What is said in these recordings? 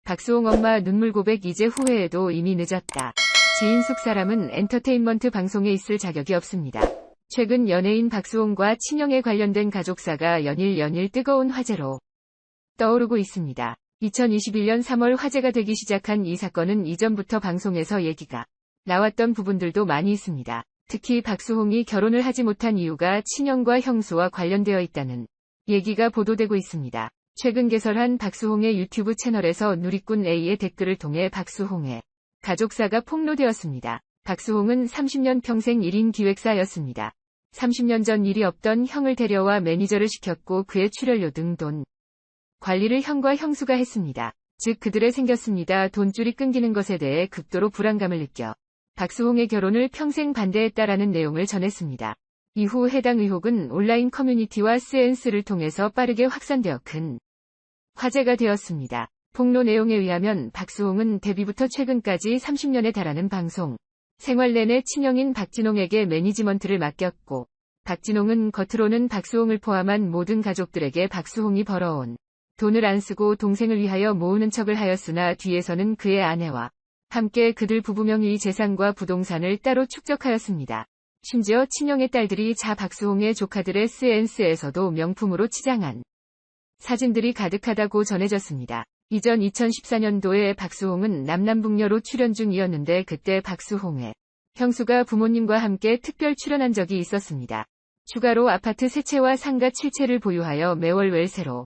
박수홍 엄마 눈물 고백 이제 후회해도 이미 늦었다. 지인숙 사람은 엔터테인먼트 방송에 있을 자격이 없습니다. 최근 연예인 박수홍과 친형에 관련된 가족사가 연일 뜨거운 화제로 떠오르고 있습니다. 2021년 3월 화제가 되기 시작한 이 사건은 이전부터 방송에서 얘기가 나왔던 부분들도 많이 있습니다. 특히 박수홍이 결혼을 하지 못한 이유가 친형과 형수와 관련되어 있다는 얘기가 보도되고 있습니다. 최근 개설한 박수홍의 유튜브 채널에서 누리꾼 A의 댓글을 통해 박수홍의 가족사가 폭로되었습니다. 박수홍은 30년 평생 1인 기획사였습니다. 30년 전 일이 없던 형을 데려와 매니저를 시켰고 그의 출연료 등 돈 관리를 형과 형수가 했습니다. 즉 그들의 생겼습니다. 돈줄이 끊기는 것에 대해 극도로 불안감을 느껴 박수홍의 결혼을 평생 반대했다라는 내용을 전했습니다. 이후 해당 의혹은 온라인 커뮤니티와 SNS를 통해서 빠르게 확산되어 큰 화제가 되었습니다. 폭로 내용에 의하면 박수홍은 데뷔부터 최근까지 30년에 달하는 방송 생활 내내 친형인 박진홍에게 매니지먼트를 맡겼고 박진홍은 겉으로는 박수홍을 포함한 모든 가족들에게 박수홍이 벌어온 돈을 안 쓰고 동생을 위하여 모으는 척을 하였으나 뒤에서는 그의 아내와 함께 그들 부부 명의의 재산과 부동산을 따로 축적하였습니다. 심지어 친형의 딸들이 자 박수홍의 조카들의 SNS에서도 명품으로 치장한 사진들이 가득하다고 전해졌습니다. 이전 2014년도에 박수홍은 남남북녀로 출연 중이었는데 그때 박수홍의 형수가 부모님과 함께 특별 출연한 적이 있었습니다. 추가로 아파트 3채와 상가 7채를 보유하여 매월 월세로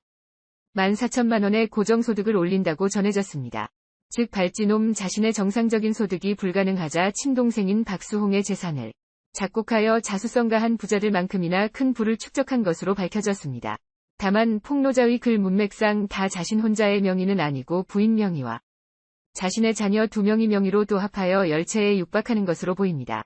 14,000만 원의 고정소득을 올린다고 전해졌습니다. 즉 발진놈 자신의 정상적인 소득이 불가능하자 친동생인 박수홍의 재산을 작곡하여 자수성가한 부자들만큼이나 큰 부를 축적한 것으로 밝혀졌습니다. 다만 폭로자의 글 문맥상 다 자신 혼자의 명의는 아니고 부인 명의와 자신의 자녀 2명의 명의로 도합하여 10채에 육박하는 것으로 보입니다.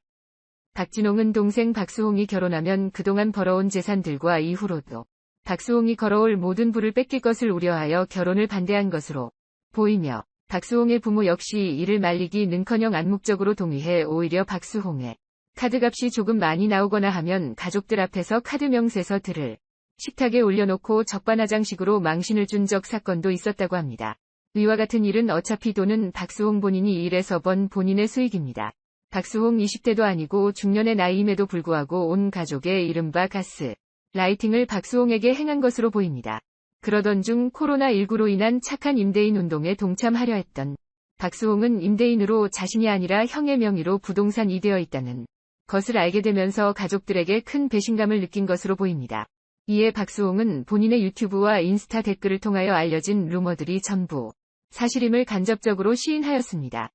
박진홍은 동생 박수홍이 결혼하면 그동안 벌어온 재산들과 이후로도 박수홍이 걸어올 모든 부를 뺏길 것을 우려하여 결혼을 반대한 것으로 보이며 박수홍의 부모 역시 이를 말리기는커녕 암묵적으로 동의해 오히려 박수홍의 카드값이 조금 많이 나오거나 하면 가족들 앞에서 카드 명세서들을 식탁에 올려놓고 적반하장식으로 망신을 준 적 사건도 있었다고 합니다. 위와 같은 일은 어차피 돈은 박수홍 본인이 일해서 번 본인의 수익입니다. 박수홍 20대도 아니고 중년의 나이임에도 불구하고 온 가족의 이른바 가스 라이팅을 박수홍에게 행한 것으로 보입니다. 그러던 중 코로나19로 인한 착한 임대인 운동에 동참하려 했던 박수홍은 임대인으로 자신이 아니라 형의 명의로 부동산이 되어 있다는 것을 알게 되면서 가족들에게 큰 배신감을 느낀 것으로 보입니다. 이에 박수홍은 본인의 유튜브와 인스타 댓글을 통하여 알려진 루머들이 전부 사실임을 간접적으로 시인하였습니다.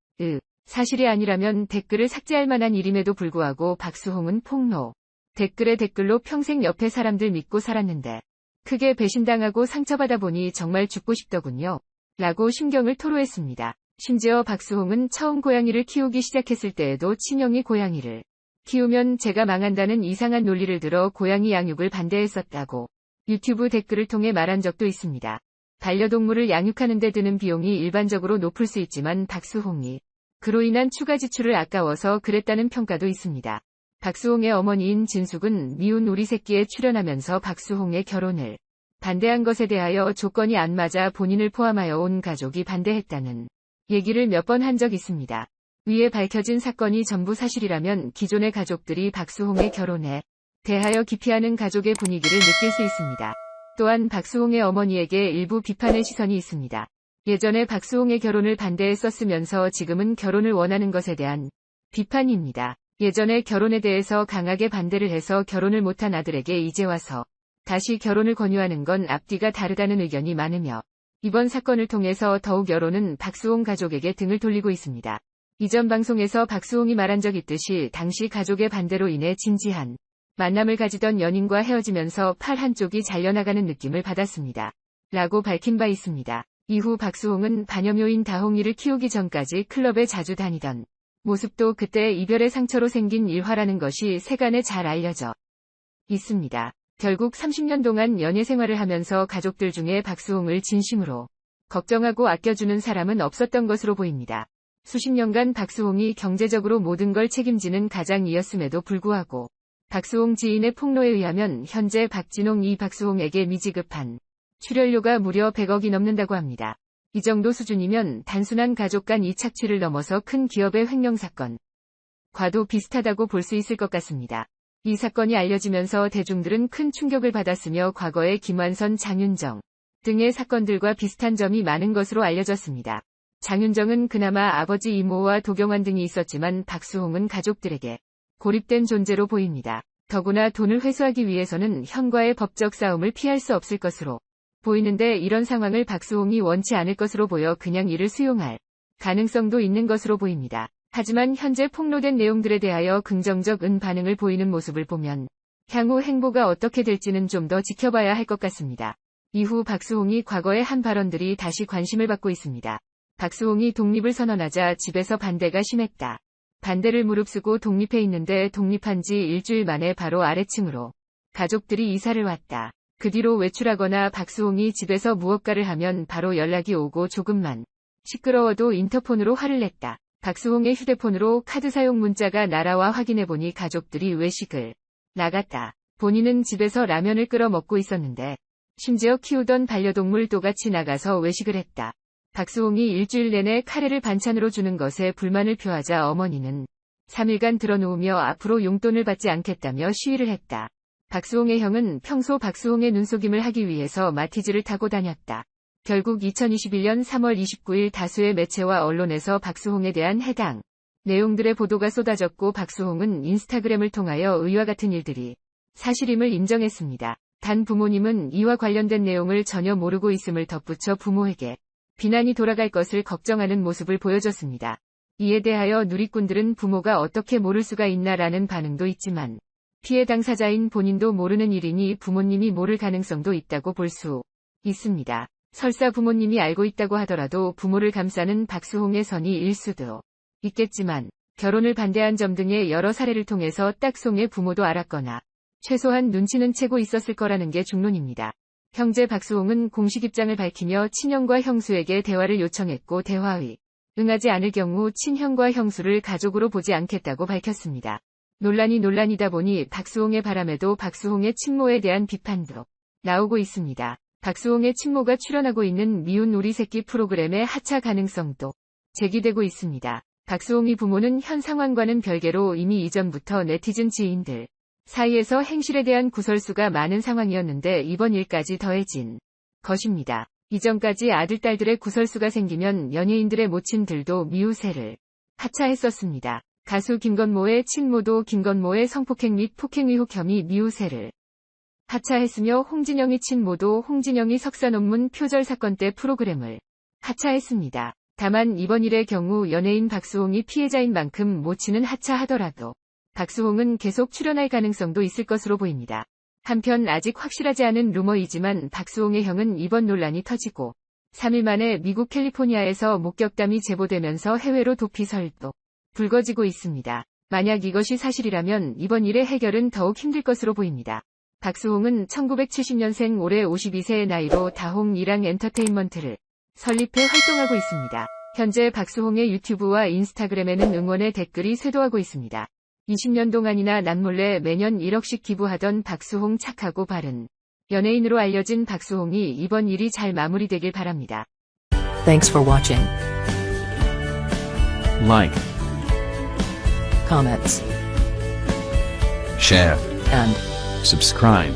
사실이 아니라면 댓글을 삭제할 만한 일임에도 불구하고 박수홍은 폭로 댓글에 댓글로 평생 옆에 사람들 믿고 살았는데 크게 배신당하고 상처받아 보니 정말 죽고 싶더군요. 라고 심경을 토로했습니다. 심지어 박수홍은 처음 고양이를 키우기 시작했을 때에도 친형이 고양이를 키우면 제가 망한다는 이상한 논리를 들어 고양이 양육을 반대했었다고 유튜브 댓글을 통해 말한 적도 있습니다. 반려동물을 양육하는 데 드는 비용이 일반적으로 높을 수 있지만 박수홍이 그로 인한 추가 지출을 아까워서 그랬다는 평가도 있습니다. 박수홍의 어머니인 진숙은 미운 우리 새끼에 출연하면서 박수홍의 결혼을 반대한 것에 대하여 조건이 안 맞아 본인을 포함하여 온 가족이 반대했다는 얘기를 몇 번 한 적 있습니다. 위에 밝혀진 사건이 전부 사실이라면 기존의 가족들이 박수홍의 결혼에 대하여 기피하는 가족의 분위기를 느낄 수 있습니다. 또한 박수홍의 어머니에게 일부 비판의 시선이 있습니다. 예전에 박수홍의 결혼을 반대했었으면서 지금은 결혼을 원하는 것에 대한 비판입니다. 예전에 결혼에 대해서 강하게 반대를 해서 결혼을 못한 아들에게 이제 와서 다시 결혼을 권유하는 건 앞뒤가 다르다는 의견이 많으며 이번 사건을 통해서 더욱 여론은 박수홍 가족에게 등을 돌리고 있습니다. 이전 방송에서 박수홍이 말한 적 있듯이 당시 가족의 반대로 인해 진지한 만남을 가지던 연인과 헤어지면서 팔 한쪽이 잘려나가는 느낌을 받았습니다. 라고 밝힌 바 있습니다. 이후 박수홍은 반려묘인 다홍이를 키우기 전까지 클럽에 자주 다니던 모습도 그때 이별의 상처로 생긴 일화라는 것이 세간에 잘 알려져 있습니다. 결국 30년 동안 연애 생활을 하면서 가족들 중에 박수홍을 진심으로 걱정하고 아껴주는 사람은 없었던 것으로 보입니다. 수십 년간 박수홍이 경제적으로 모든 걸 책임지는 가장이었음에도 불구하고 박수홍 지인의 폭로에 의하면 현재 박진홍이 박수홍에게 미지급한 출연료가 무려 100억이 넘는다고 합니다. 이 정도 수준이면 단순한 가족 간 이착취를 넘어서 큰 기업의 횡령 사건. 과도 비슷하다고 볼 수 있을 것 같습니다. 이 사건이 알려지면서 대중들은 큰 충격을 받았으며 과거의 김완선, 장윤정 등의 사건들과 비슷한 점이 많은 것으로 알려졌습니다. 장윤정은 그나마 아버지 이모와 도경완 등이 있었지만 박수홍은 가족들에게 고립된 존재로 보입니다. 더구나 돈을 회수하기 위해서는 형과의 법적 싸움을 피할 수 없을 것으로 보이는데 이런 상황을 박수홍이 원치 않을 것으로 보여 그냥 이를 수용할 가능성도 있는 것으로 보입니다. 하지만 현재 폭로된 내용들에 대하여 긍정적 반응을 보이는 모습을 보면 향후 행보가 어떻게 될지는 좀 더 지켜봐야 할 것 같습니다. 이후 박수홍이 과거의 한 발언들이 다시 관심을 받고 있습니다. 박수홍이 독립을 선언하자 집에서 반대가 심했다. 반대를 무릅쓰고 독립해 있는데 독립한 지 일주일 만에 바로 아래층으로 가족들이 이사를 왔다. 그 뒤로 외출하거나 박수홍이 집에서 무엇가를 하면 바로 연락이 오고 조금만 시끄러워도 인터폰으로 화를 냈다. 박수홍의 휴대폰으로 카드 사용 문자가 날아와 확인해보니 가족들이 외식을 나갔다. 본인은 집에서 라면을 끓여 먹고 있었는데 심지어 키우던 반려동물 또같이 나가서 외식을 했다. 박수홍이 일주일 내내 카레를 반찬으로 주는 것에 불만을 표하자 어머니는 3일간 드러누우며 앞으로 용돈을 받지 않겠다며 시위를 했다. 박수홍의 형은 평소 박수홍의 눈속임을 하기 위해서 마티즈를 타고 다녔다. 결국 2021년 3월 29일 다수의 매체와 언론에서 박수홍에 대한 해당 내용들의 보도가 쏟아졌고 박수홍은 인스타그램을 통하여 의와 같은 일들이 사실임을 인정했습니다. 단 부모님은 이와 관련된 내용을 전혀 모르고 있음을 덧붙여 부모에게 비난이 돌아갈 것을 걱정하는 모습을 보여줬습니다. 이에 대하여 누리꾼들은 부모가 어떻게 모를 수가 있나라는 반응도 있지만 피해 당사자인 본인도 모르는 일이니 부모님이 모를 가능성도 있다고 볼 수 있습니다. 설사 부모님이 알고 있다고 하더라도 부모를 감싸는 박수홍의 선이 일 수도 있겠지만 결혼을 반대한 점 등의 여러 사례를 통해서 딱송의 부모도 알았거나 최소한 눈치는 채고 있었을 거라는 게 중론입니다. 형제 박수홍은 공식 입장을 밝히며 친형과 형수에게 대화를 요청했고 대화의 응하지 않을 경우 친형과 형수를 가족으로 보지 않겠다고 밝혔습니다. 논란이 논란이다 보니 박수홍의 바람에도 박수홍의 친모에 대한 비판도 나오고 있습니다. 박수홍의 친모가 출연하고 있는 미운 우리 새끼 프로그램의 하차 가능성도 제기되고 있습니다. 박수홍이 부모는 현 상황과는 별개로 이미 이전부터 네티즌 지인들 사이에서 행실에 대한 구설수가 많은 상황이었는데 이번 일까지 더해진 것입니다. 이전까지 아들딸들의 구설수가 생기면 연예인들의 모친들도 미우새를 하차했었습니다. 가수 김건모의 친모도 김건모의 성폭행 및 폭행 의혹 혐의 미우새를 하차했으며 홍진영의 친모도 홍진영이 석사 논문 표절 사건 때 프로그램을 하차했습니다. 다만 이번 일의 경우 연예인 박수홍이 피해자인 만큼 모친은 하차하더라도 박수홍은 계속 출연할 가능성도 있을 것으로 보입니다. 한편 아직 확실하지 않은 루머이지만 박수홍의 형은 이번 논란이 터지고 3일 만에 미국 캘리포니아에서 목격담이 제보되면서 해외로 도피설도 불거지고 있습니다. 만약 이것이 사실이라면 이번 일의 해결은 더욱 힘들 것으로 보입니다. 박수홍은 1970년생 올해 52세의 나이로 다홍 이랑 엔터테인먼트를 설립해 활동하고 있습니다. 현재 박수홍의 유튜브와 인스타그램에는 응원의 댓글이 쇄도하고 있습니다. 20년 동안이나 남몰래 매년 1억씩 기부하던 박수홍 착하고 바른 연예인으로 알려진 박수홍이 이번 일이 잘 마무리되길 바랍니다. Thanks for watching. Like, Comments share, and subscribe.